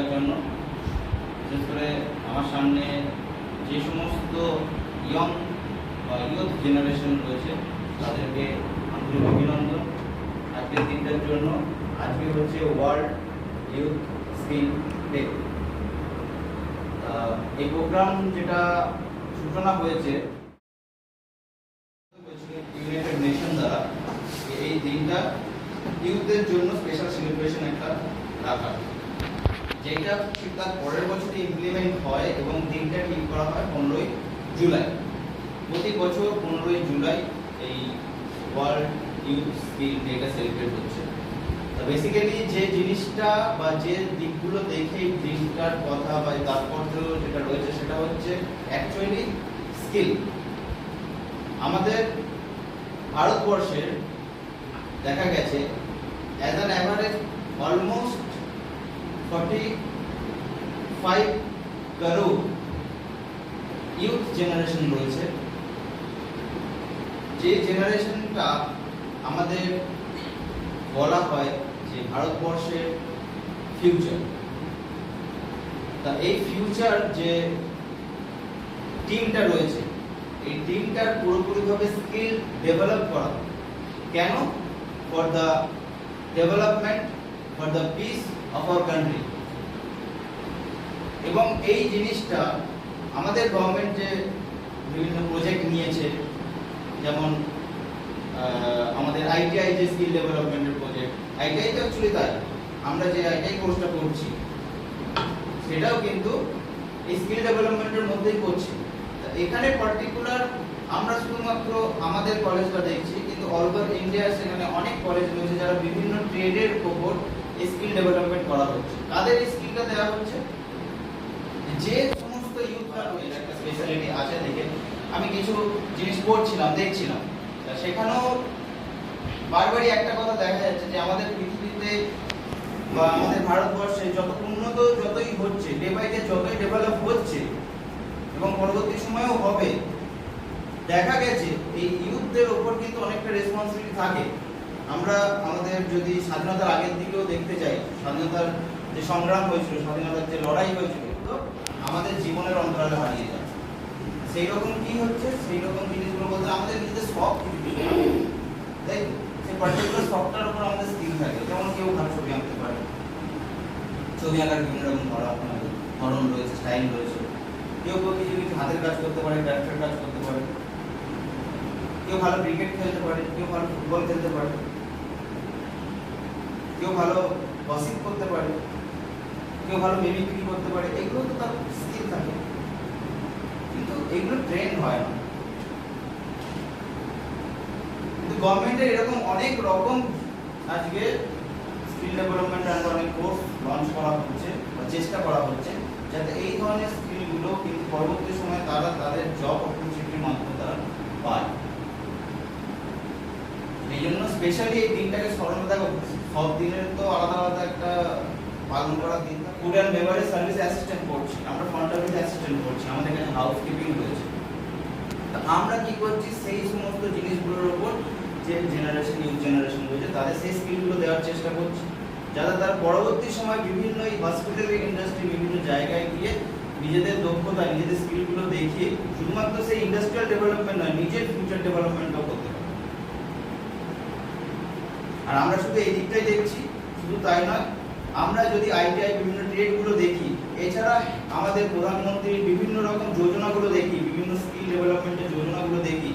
করার জন্য। বিশেষ করে আমার সামনে যে সমস্ত ইয়ং বা ইউথ জেনারেশন রয়েছে তাদেরকে আন্তরিক অভিনন্দন আজকের দিনটার জন্য। আজকে হচ্ছে ওয়ার্ল্ড ইউথ স্কিল ডে। এই প্রোগ্রাম যেটা সূচনা হয়েছে ইউনাইটেড নেশন দ্বারা, এই দিনটা ইউথদের জন্য স্পেশাল সেলিব্রেশন একটা রাখা, যেটা ঠিক তার পরের বছরই ইমপ্লিমেন্ট হয় এবং দিনটা ঠিক করা হয় 15ই জুলাই। প্রতি বছর 15ই জুলাই এই world youth skill data celebrate হচ্ছে। বেসিক্যালি যে জিনিসটা বা যে দিকগুলো দেখে এই দিনটার কথা বা তাৎপর্য যেটা রয়েছে সেটা হচ্ছে অ্যাকচুয়ালি স্কিল। আমাদের ভারতবর্ষের দেখা গেছে as an average almost 45 crore youth generation রয়েছে, যে জেনারেশনটা আমাদের বলা হয় যে ভারতবর্ষের ফিউচার। তা এই ফিউচার যে টিমটা রয়েছে, এই টিমটার পুরোপুরিভাবে স্কিল ডেভেলপ করা। কেন? For the development, for the piece of our country. এবং এই জিনিসটা আমাদের গভর্নমেন্ট যে বিভিন্ন প্রজেক্ট নিয়েছে, যেমন আমাদের আইটিআই যে স্কিল ডেভেলপমেন্টের প্রজেক্ট, আইটিআই তো অ্যাকচুয়ালি তাই, আমরা যে আইটিআই কোর্সটা করছি সেটাও কিন্তু এই স্কিল ডেভেলপমেন্টের মধ্যেই করছি। এখানে পার্টিকুলার আমরা শুধুমাত্র আমাদের কলেজটা দেখছি, কিন্তু অল ওভার ইন্ডিয়া সেখানে অনেক কলেজ রয়েছে যারা বিভিন্ন ট্রেডের উপর স্কিল ডেভেলপমেন্ট করা হচ্ছে। তাদের স্কিলটা দেওয়া হচ্ছে যে সমস্ত ইউথরা রয়েছে। একটা স্পেশালিটি আছে দেখে আমি কিছু জিনিস পড়ছিলাম, দেখছিলাম, সেখানেও বারবারই একটা কথা দেখা যাচ্ছে যে আমাদের পৃথিবীতে বা আমাদের ভারতবর্ষে যত উন্নত যতই হচ্ছে, ডে বাই ডে যতই ডেভেলপ হচ্ছে এবং পরবর্তী সময়েও হবে, দেখা গেছে এই ইউথদের ওপর কিন্তু অনেকটা রেসপন্সিবিলিটি থাকে। আমরা আমাদের যদি স্বাধীনতার আগের দিকেও দেখতে যাই, স্বাধীনতার যে সংগ্রাম হয়েছিল, স্বাধীনতার যে লড়াই হয়েছিল, তো আমাদের জীবনের অন্তরালে হারিয়ে যায়। সেই রকম কি হচ্ছে, সেই রকম জিনিসগুলো বলতে আমাদের নিজেদের শখ কিছু কিছু তাই সেই পার্টিকুলার শখটার উপর আমাদের স্কিল থাকে। যেমন কেউ ভালো ছবি আঁকতে পারে, ছবি আঁকার বিভিন্ন রকম ধরন রয়েছে, স্টাইল রয়েছে। কেউ কিছু কিছু হাতের কাজ করতে পারে, ক্রাফটের কাজ করতে পারে, কেউ ভালো ক্রিকেট খেলতে পারে, কেউ ভালো ফুটবল খেলতে পারে, কেউ ভালো গসিপ করতে পারে, কেউ ভালো মিমিক্রি করতে পারে। এগুলো তো তার স্কিল থাকে, কিন্তু এগুলো ট্রেন হয় না। কিন্তু গভর্নমেন্টের এরকম অনেক রকম আজকে স্কিল ডেভেলপমেন্ট এন্ড অনেক কোর্স লঞ্চ করা হচ্ছে বা চেষ্টা করা হচ্ছে, যাতে এই ধরনের স্কিলগুলো কিন্তু পরবর্তী সময়ে তারা তাদের জব অপরচুনিটির মাধ্যমে তারা পায়। এই জন্য স্পেশালি এই দিনটাকে স্মরণ রাখা। সব দিনের তো আলাদা আলাদা একটা পালন করার দিন। Food and beverage service assistant করছি, আমরা ফ্রন্ট অফিস অ্যাসিস্ট্যান্ট করছি, আমাদের এখানে হাউস কিপিং রয়েছে। তো আমরা কি করছি, সেই সমস্ত জিনিসগুলোর উপর যে জেনারেশন ইউথ জেনারেশন রয়েছে তাদের সেই স্কিলগুলো দেওয়ার চেষ্টা করছি, যাতে তারা পরবর্তী সময় বিভিন্ন এই হসপিটালিটি ইন্ডাস্ট্রি বিভিন্ন জায়গায় গিয়ে নিজেদের দক্ষতা, নিজেদের স্কিলগুলো দেখিয়ে শুধুমাত্র সেই ইন্ডাস্ট্রিয়াল ডেভেলপমেন্ট নয়, নিজের ফিউচার ডেভেলপমেন্টও করতে পারে। আর আমরা শুধু এই দিকটাই দেখছি, শুধু তাই নয়, আমরা যদি আইটিআই বিভিন্ন ট্রেডগুলো দেখি, এছাড়া আমাদের প্রধানমন্ত্রীর বিভিন্ন রকম যোজনাগুলো দেখি, বিভিন্ন স্কিল ডেভেলপমেন্টের যোজনাগুলো দেখি,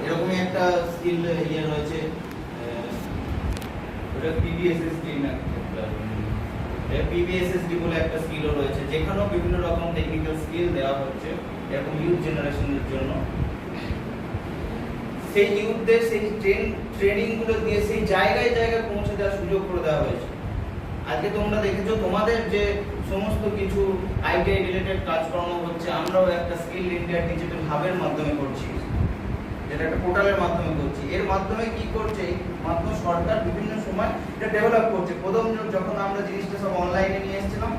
এরকমই একটা স্কিল ইয়ে রয়েছে, ওটা পিবিএসএসডি না, পিবিএসএসডি বলে একটা স্কিলও রয়েছে, যেখানেও বিভিন্ন রকম টেকনিক্যাল স্কিল দেওয়া হচ্ছে এরকম ইউথ জেনারেশনের জন্য। সেই ইউথদের সেই ট্রেনিংগুলো দিয়ে সেই জায়গায় জায়গায় পৌঁছে দেওয়ার সুযোগ করে দেওয়া হয়েছে। আজকে তোমরা দেখেছো তোমাদের যে সমস্ত কিছু আইটিআই রিলেটেড কাজকর্ম হচ্ছে, আমরাও একটা স্কিল ইন্ডিয়া ডিজিটাল হাবের মাধ্যমে করছি, যেটা একটা পোর্টালের মাধ্যমে করছি। এর মাধ্যমে কি করছে, মাধ্যমে সরকার বিভিন্ন সময় এটা ডেভেলপ করছে। প্রথম যখন আমরা জিনিসটা সব অনলাইনে নিয়ে এসেছিলাম,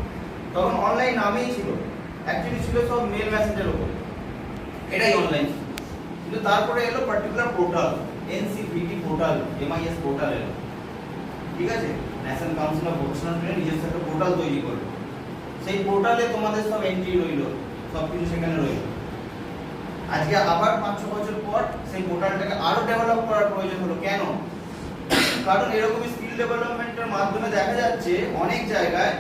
তখন অনলাইন নামেই ছিল, অ্যাকচুয়ালি ছিল সব মেল মেসেজের উপর, এটাই অনলাইন। কিন্তু তারপরে এলো particular portal, NCVT portal, MIS portal এলো, ঠিক আছে। National council of vocational training নিজস্ব একটা পোর্টাল তৈরি করলো। সেই পোর্টালে তোমাদের সব এন্ট্রি রইলো, সব কিছু সেখানে রইলো। আজকে আবার 5-6 বছর পর সেই পোর্টালটাকে আরো ডেভেলপ করার প্রয়োজন হলো। কেন? কারণ এরকমই স্কিল ডেভেলপমেন্টের মাধ্যমে দেখা যাচ্ছে অনেক জায়গায়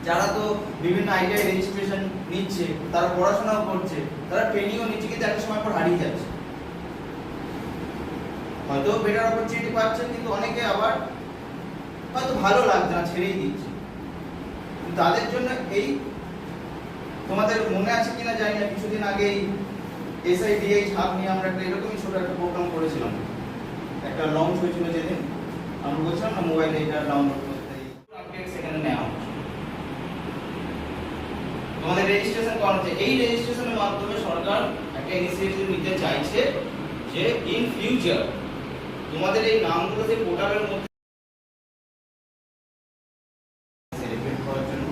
যারা তো বিভিন্ন আইটিআই রেজিস্ট্রেশন নিচ্ছে, তারা পড়াশোনাও করছে, তারা ট্রেনিংও নিচ্ছে, কিন্তু একটা সময় পর হারিয়ে যাচ্ছে। হয়তো বেটার অপরচুনিটি পাচ্ছে, কিন্তু অনেকে আবার হয়তো ভালো লাগছে না, ছেড়েই দিচ্ছে। তাদের জন্য এই, তোমাদের মনে আছে কিনা জানি না, কিছুদিন আগেই এসআইডিএইচ হাব নিয়ে আমরা একটা এরকমই ছোট একটা প্রোগ্রাম করেছিলাম। একটা লঞ্চ হয়েছিল যেদিন, আমরা বলছিলাম না মোবাইলে এটা ডাউনলোড করতে, আপডেট সেখানে নেওয়া হচ্ছে। তোমাদের রেজিস্ট্রেশন করা হচ্ছে। এই রেজিস্ট্রেশনের মাধ্যমে সরকার একটা ইনিশিয়েটিভ নিতে চাইছে যে ইন ফিউচার তোমাদের এই নামগুলো যে পোর্টালের মধ্যে সেলিব্রেট করার জন্য,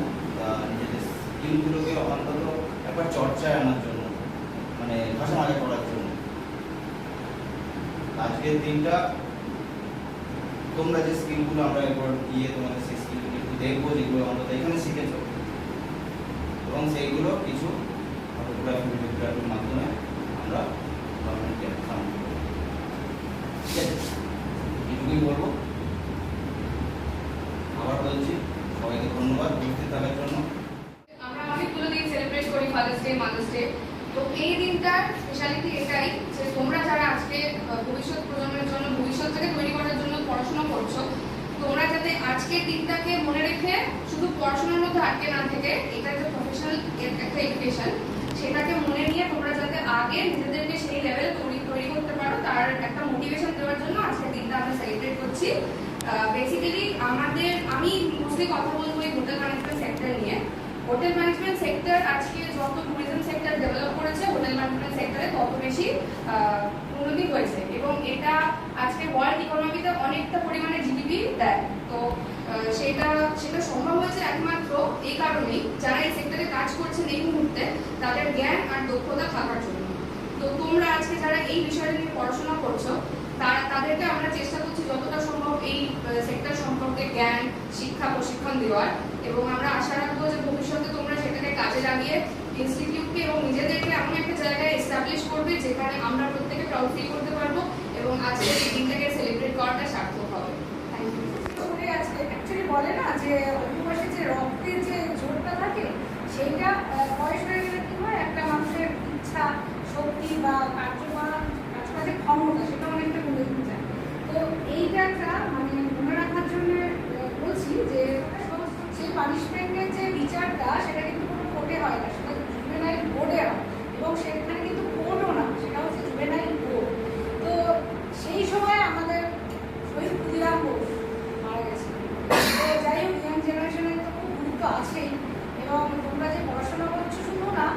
নিজেদের স্কিলগুলোকে অন্তত একবার চর্চায় আনার জন্য, মানে ভাষা মাজা করার জন্য। আজকের দিনটা তোমরা যে স্কিলগুলো আমরা একবার গিয়ে তোমাদের সেই স্কিলগুলো একটু দেখবো, যেগুলো অন্তত এখানে শিখেছো, এবং সেইগুলো কিছু ফটোগ্রাফির মাধ্যমে আমরা গভর্নমেন্টকে সামনে করব। ঠিক আছে, এটুকুই বলবো। আবার বলছি, সবাইকে ধন্যবাদ উপস্থিত থাকার জন্য। আমরা অনেকগুলো দিন সেলিব্রেট করি, ফাদার্স ডে, মাদার্স ডে। তো এই দিনটার স্পেশালিটি এটাই যে তোমরা যারা আজকে ভবিষ্যৎ প্রজন্মের জন্য, ভবিষ্যৎটাকে তৈরি করার জন্য পড়াশোনা করছো, তোমরা যাতে আজকের দিনটাকে মনে রেখে শুধু পড়াশোনার মধ্যে আটকে না থেকে, এটা যে প্রফেশনাল একটা এডুকেশন, সেটাকে মনে নিয়ে তোমরা যাতে আগে নিজেদেরকে সেই লেভেলে তৈরি করতে পারো, তার একটা মোটিভেশন দেওয়ার জন্য আজকের দিনটা আমরা সেলিব্রেট করছি। বেসিক্যালি আমি মোস্টলি কথা বলবো এই হোটেল ম্যানেজমেন্ট সেক্টর নিয়ে। হোটেল ম্যানেজমেন্ট সেক্টর আজকে যত ট্যুরিজম সেক্টর ডেভেলপ করেছে, হোটেল ম্যানেজমেন্ট সেক্টরে তত বেশি উন্নতি হয়েছে, এবং এটা আজকে ওয়ার্ল্ড ইকোনমিতে অনেকটা পরিমাণে জিডিপি দেয়। তো সেটা সম্ভব হয়েছে একমাত্র এই কারণেই, যারা এই সেক্টরে কাজ করছেন এই মুহূর্তে, তাদের জ্ঞান আর দক্ষতা থাকার জন্য। তো তোমরা আজকে যারা এই বিষয়টা নিয়ে পড়াশোনা করছো, তাদেরকে আমরা চেষ্টা করছি যতটা সম্ভব এই সেক্টর সম্পর্কে জ্ঞান, শিক্ষা, প্রশিক্ষণ দেওয়ার, এবং আমরা আশা রাখবো যে ভবিষ্যতে তোমরা সেটাকে কাজে লাগিয়ে ইনস্টিটিউটকে এবং নিজেদেরকে এমন একটা জায়গায় এস্টাবলিশ করবে যেখানে আমরা প্রত্যেকে প্রাউড ফিল করতে পারবো, এবং আজকের এই দিনটাকে সেলিব্রেট করাটা সার্থক হবে। Thank you. আজকে অ্যাকচুয়ালি বলে না যে অল্প বয়সে যে রক্তের যে জোরটা থাকে, সেইটা বয়স হয়ে গেলে কি হয়, একটা মানুষের ইচ্ছা শক্তি বা কাজের ক্ষমতা সেটা অনেকটা কমে যায়। তো এইটা একটা মানে মনে রাখার জন্য বলছি যে সেই পানিশমেন্টের যে বিচারটা, সেটা কিন্তু কোনো কোর্টে হয় না, সেটা জুভেনাইল বোর্ডে হয়, এবং সেখানে কিন্তু কোর্টও না, সেটা হচ্ছে জুভেনাইল বোর্ড। তো সেই সময় আমাদের শহীদ ক্ষুদিরাম বোস মারা গেছে। তো যাই হোক, ইয়াং জেনারেশনের তো খুব গুরুত্ব আছেই, এবং তোমরা যে পড়াশোনা করছো শুধু না,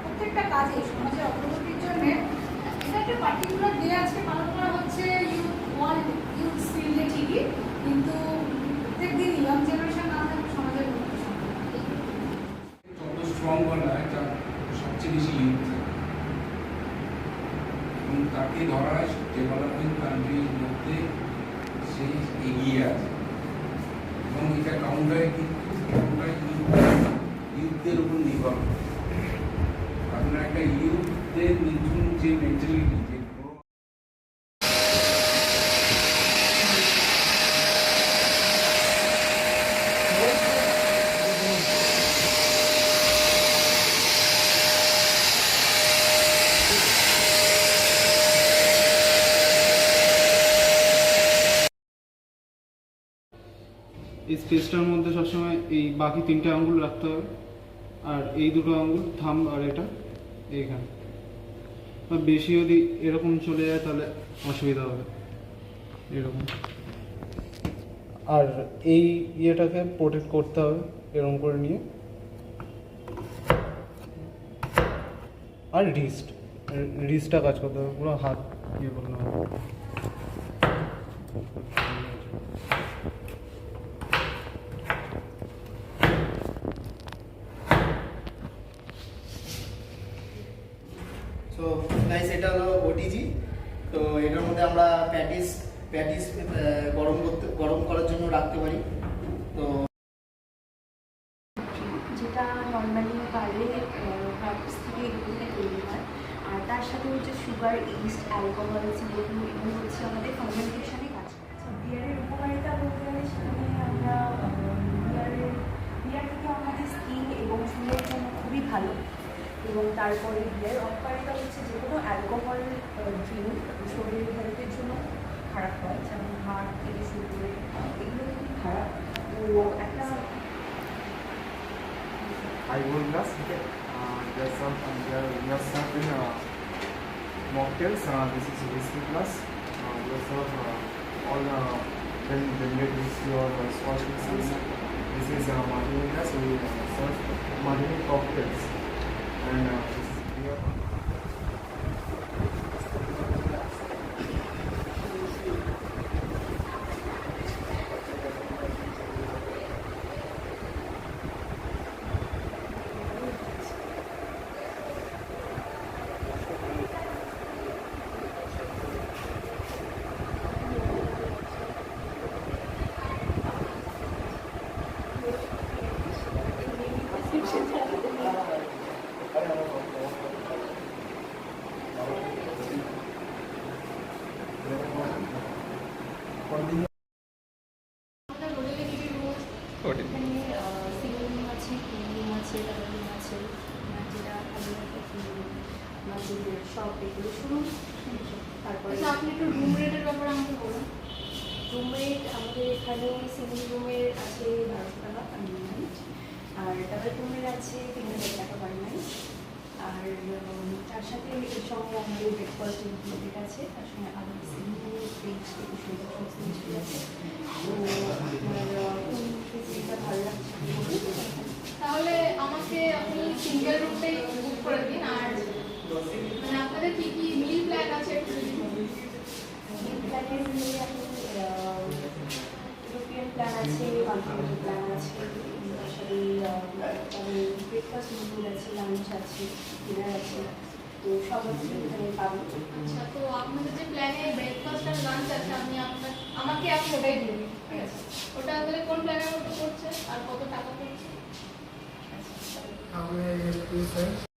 প্রত্যেকটা কাজে সমাজের অগ্রগতির জন্য এটা একটা পার্টিকুলার ডে আজকে পালন করা হচ্ছে ইউথ স্কিল ডে ঠিকই, কিন্তু প্রত্যেকদিন ইয়াং জেনারেশন না থাকলে সমাজের উন্নতি সম্ভব। যত স্ট্রং বানায় তার সবচেয়ে বেশি ইউথ, এবং তাকে ধরা ডেভেলপিং কান্ট্রির মধ্যে সে এগিয়ে আছে, এবং এটা কাউন্টার ইউথদের উপর নির্ভর করে। কারণ একটা ইউথদের নতুন যে মেন্টালিটি, যে এই স্পেসটার মধ্যে সবসময় এই বাকি 3টে আঙ্গুল রাখতে হবে, আর এই 2টো আঙ্গুল থাম্ব আর এটা এইখানে। বেশি যদি এরকম চলে যায় তাহলে অসুবিধা হবে, এরকম। আর এই ইয়েটাকে প্রোটেক্ট করতে হবে এরকম করে নিয়ে। আর রিস্টটা কাজ করতে হবে, পুরো হাত ইয়ে করতে হবে। সো গাইস, এটা হলো ওটিজি। তো এটার মধ্যে আমরা প্র্যাকটিস প্যাটিস গরম করার জন্য রাখতে পারি। তো যেটা নর্মালি বাইরে ক্রাফটস থেকে এগুলো তৈরি হয়, আর তার সাথে হচ্ছে সুগার, ইস্ট, অ্যালকোহল, CO2 এবং হচ্ছে আমাদের ফার্মেন্টেশনে কাজ করে। বিয়ারের উপকারিতা বলতে গেলে সেখানে আমরা বিয়ার থেকে আমাদের স্কিন এবং চুলের জন্য খুবই ভালো। এবং তারপরে বিয়ার অপকারিতা হচ্ছে যে কোনো অ্যালকোহল ড্রিঙ্ক শরীরের হেলথের জন্য খারাপ হয়, যেমন হার্ট থেকে শুরু করে এগুলো খুবই খারাপ। তো একটা highball glass. Okay. There's some we have served in mocktails. This is whiskey glass. We have served all blended with your Scotch whiskies. This is martini glass. We serve martini cocktails, and this is beer. আমাদের হোটেলে কি কি room এখানে single room আছে, queen room আছে, double room আছে, যেটা মাঝে শপ এগুলো শুরু। তারপরে আচ্ছা, আপনি একটু রুম রেটের ব্যাপারে আমাকে বলুন। রুম রেট আমাদের এখানে সিঙ্গেল রুমের আছে 1200 টাকা পার নাইট, আর ডাবল রুমের আছে 3000 টাকা পার নাইট। আর তার সাথে এর সঙ্গে আমাদের ব্রেকফাস্ট ইনক্লুডেড আছে, তার সঙ্গে আবার সিঙ্গেল ফ্রিজ থেকে শুরু করে সব জিনিস আছে। তো আপনার কোন ফেসিলিটিটা ভালো লাগছে তাহলে আমাকে আপনি সিঙ্গেল রুমটাই বুক করে দিন। আর মানে আপনাদের কি কি মিল প্ল্যান আছে একটু যদি বলুন। প্ল্যানের মিলে আপনি ইউরোপিয়ান প্ল্যান আছে, কন্টিনেন্টাল প্ল্যান আছে, তার সাথে ব্রেকফাস্ট ইনক্লুড আছে, লাঞ্চ আছে, ডিনার আছে, তো সব কিছু এখানে পাবেন। আচ্ছা, তো আপনাদের যে প্ল্যানে ব্রেকফাস্ট আর লাঞ্চ আছে আমাকে আপনি ওটাই দিন, ঠিক আছে? ওটা তাহলে কোন প্ল্যানের মধ্যে পড়ছে আর কত টাকা পড়ছে? How may I help you, sir?